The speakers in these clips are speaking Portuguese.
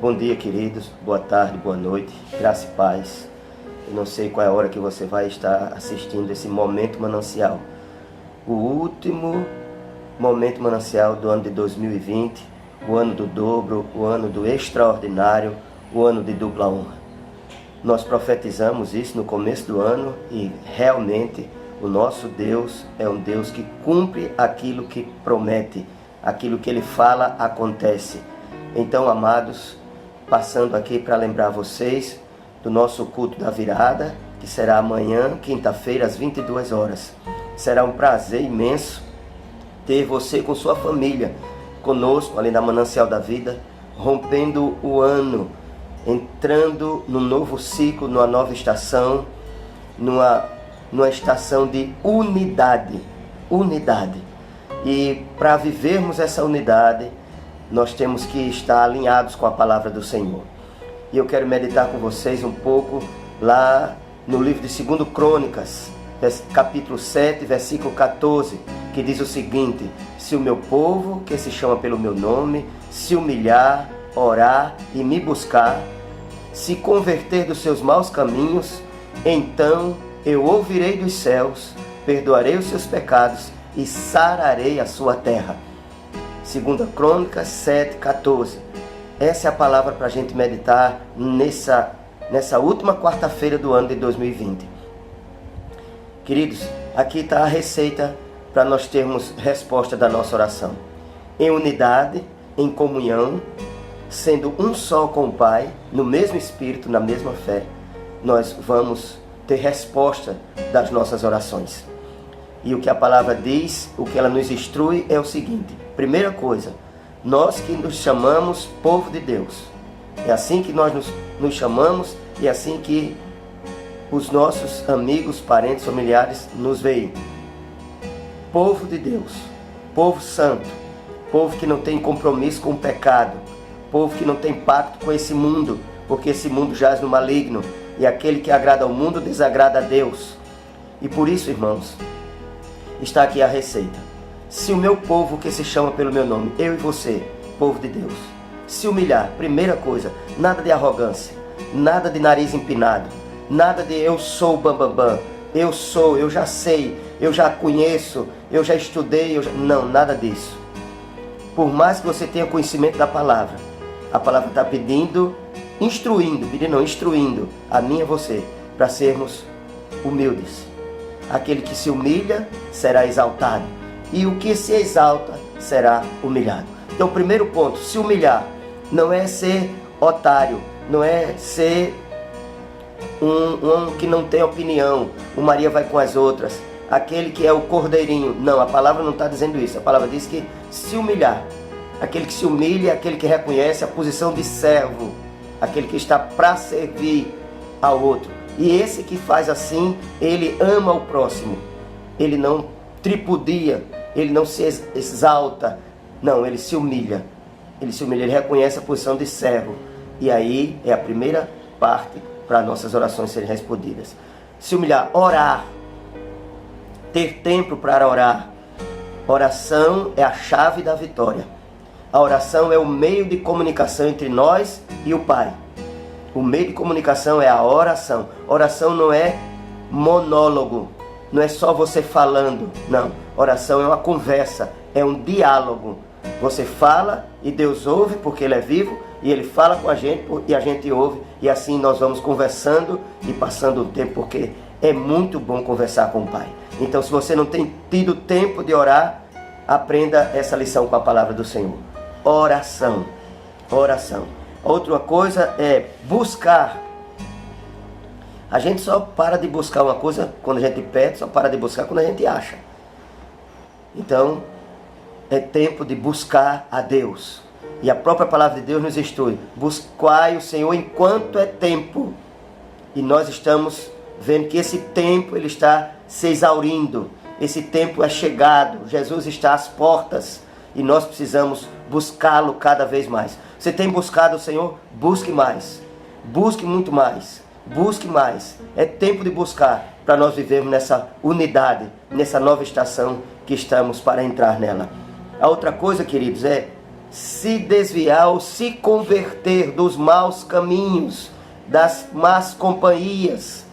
Bom dia, queridos. Boa tarde, boa noite. Graça e paz. Eu não sei qual é a hora que você vai estar assistindo esse Momento Manancial. O último Momento Manancial do ano de 2020, o ano do dobro, o ano do extraordinário, o ano de dupla honra. Nós profetizamos isso no começo do ano e realmente o nosso Deus é um Deus que cumpre aquilo que promete, aquilo que Ele fala acontece. Então, amados, passando aqui para lembrar vocês do nosso culto da virada, que será amanhã, quinta-feira, às 22 horas. Será um prazer imenso ter você com sua família conosco, ali na Manancial da Vida, rompendo o ano, entrando num novo ciclo, numa nova estação, numa estação de unidade. E para vivermos essa unidade, nós temos que estar alinhados com a palavra do Senhor. E eu quero meditar com vocês um pouco lá no livro de 2 Crônicas, capítulo 7, versículo 14, que diz o seguinte: se o meu povo, que se chama pelo meu nome, se humilhar, orar e me buscar, se converter dos seus maus caminhos, então eu ouvirei dos céus, perdoarei os seus pecados e sararei a sua terra. 2 Crônicas 7, 14. Essa é a palavra para a gente meditar nessa última quarta-feira do ano de 2020. Queridos, aqui está a receita para nós termos resposta da nossa oração. Em unidade, em comunhão, sendo um só com o Pai, no mesmo Espírito, na mesma fé, nós vamos ter resposta das nossas orações. E o que a palavra diz, o que ela nos instrui é o seguinte: primeira coisa, nós que nos chamamos povo de Deus, é assim que nós nos chamamos e é assim que os nossos amigos, parentes, familiares nos veem. Povo de Deus, povo santo, povo que não tem compromisso com o pecado, povo que não tem pacto com esse mundo, porque esse mundo jaz no maligno e aquele que agrada ao mundo desagrada a Deus. E por isso, irmãos, está aqui a receita. Se o meu povo que se chama pelo meu nome, eu e você, povo de Deus, se humilhar, primeira coisa, nada de arrogância, nada de nariz empinado, nada de eu sou o bambambam, eu já sei, eu já conheço, eu já estudei, não, nada disso. Por mais que você tenha conhecimento da palavra, a palavra está instruindo a mim e a você, para sermos humildes. Aquele que se humilha será exaltado, e o que se exalta será humilhado. Então, o primeiro ponto, se humilhar, não é ser otário, não é ser um que não tem opinião, o Maria vai com as outras, aquele que é o cordeirinho. Não, a palavra não está dizendo isso. A palavra diz que se humilhar, aquele que se humilha é aquele que reconhece a posição de servo, aquele que está para servir ao outro. E esse que faz assim, ele ama o próximo, ele não tripudia, ele não se exalta, não, ele se humilha, ele reconhece a posição de servo. E aí é a primeira parte para nossas orações serem respondidas. Se humilhar, orar, ter tempo para orar. Oração é a chave da vitória. A oração é o meio de comunicação entre nós e o Pai. O meio de comunicação é a oração. Oração não é monólogo, não é só você falando, não. Oração é uma conversa, é um diálogo. Você fala e Deus ouve porque Ele é vivo, e Ele fala com a gente e a gente ouve, e assim nós vamos conversando e passando o tempo, porque é muito bom conversar com o Pai. Então, se você não tem tido tempo de orar, aprenda essa lição com a palavra do Senhor. Oração. Outra coisa é buscar. A gente só para de buscar uma coisa quando a gente pede, só para de buscar quando a gente acha. Então, é tempo de buscar a Deus. E a própria palavra de Deus nos instrui: buscai o Senhor enquanto é tempo. E nós estamos vendo que esse tempo ele está se exaurindo. Esse tempo é chegado. Jesus está às portas. E nós precisamos buscá-lo cada vez mais. Você tem buscado o Senhor? Busque mais. Busque muito mais. Busque mais. É tempo de buscar para nós vivermos nessa unidade, nessa nova estação que estamos para entrar nela. A outra coisa, queridos, é se desviar ou se converter dos maus caminhos, das más companhias.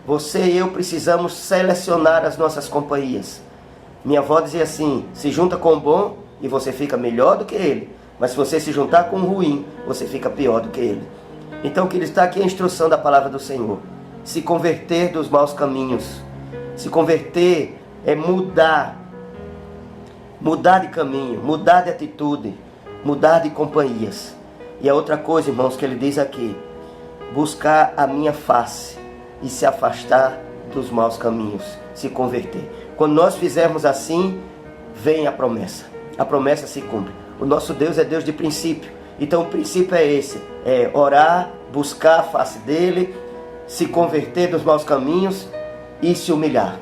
Você e eu precisamos selecionar as nossas companhias. Minha avó dizia assim: se junta com o bom e você fica melhor do que ele. Mas se você se juntar com o ruim, você fica pior do que ele. Então, querido, está aqui a instrução da palavra do Senhor. Se converter dos maus caminhos. Se converter é mudar. Mudar de caminho, mudar de atitude, mudar de companhias. E a outra coisa, irmãos, que ele diz aqui: buscar a minha face e se afastar dos maus caminhos, se converter. Quando nós fizermos assim, vem a promessa. A promessa se cumpre. O nosso Deus é Deus de princípio. Então o princípio é esse: é orar, buscar a face dele, se converter dos maus caminhos e se humilhar.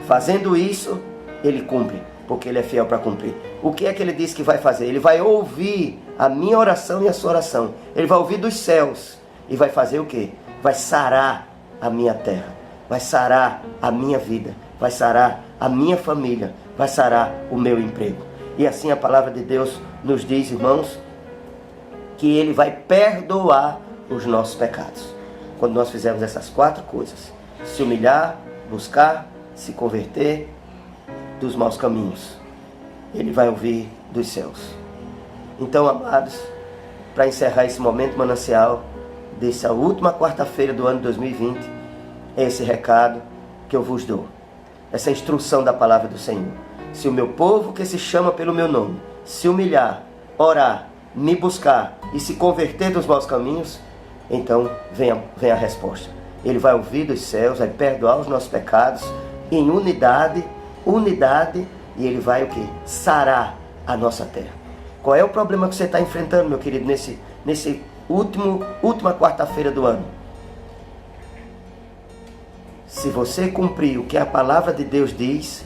Fazendo isso, ele cumpre, porque ele é fiel para cumprir. O que é que ele diz que vai fazer? Ele vai ouvir a minha oração e a sua oração. Ele vai ouvir dos céus e vai fazer o quê? Vai sarar a minha terra, vai sarar a minha vida, vai sarar a minha família, vai sarar o meu emprego. E assim a palavra de Deus nos diz, irmãos, que ele vai perdoar os nossos pecados. Quando nós fizermos essas 4 coisas: se humilhar, buscar, se converter dos maus caminhos, ele vai ouvir dos céus. Então, amados, para encerrar esse momento manancial, dessa última quarta-feira do ano 2020, é esse recado que eu vos dou, essa instrução da palavra do Senhor. Se o meu povo, que se chama pelo meu nome, se humilhar, orar, me buscar e se converter dos maus caminhos, então vem a resposta. Ele vai ouvir dos céus, vai perdoar os nossos pecados em unidade, e ele vai o quê? Sarar a nossa terra. Qual é o problema que você está enfrentando, meu querido, nesse última quarta-feira do ano? Se você cumprir o que a palavra de Deus diz,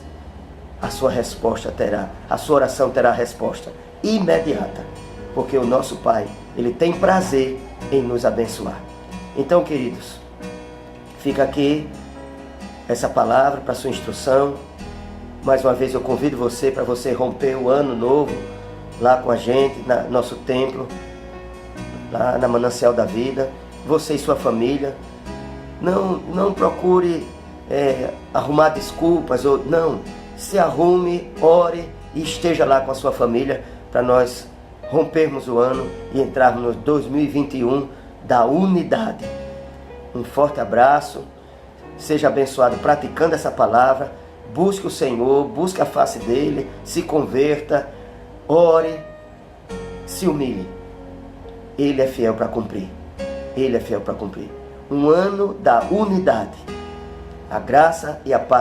a sua resposta terá, a sua oração terá resposta imediata, porque o nosso Pai, ele tem prazer em nos abençoar. Então, queridos, fica aqui essa palavra para sua instrução. Mais uma vez eu convido você para você romper o ano novo lá com a gente, no nosso templo, lá na Manancial da Vida, você e sua família. Não procure arrumar desculpas, não. Se arrume, ore e esteja lá com a sua família para nós rompermos o ano e entrarmos no 2021 da unidade. Um forte abraço, seja abençoado praticando essa palavra. Busque o Senhor, busque a face dele, se converta, ore, se humilhe. Ele é fiel para cumprir. Ele é fiel para cumprir. Um ano da unidade. A graça e a paz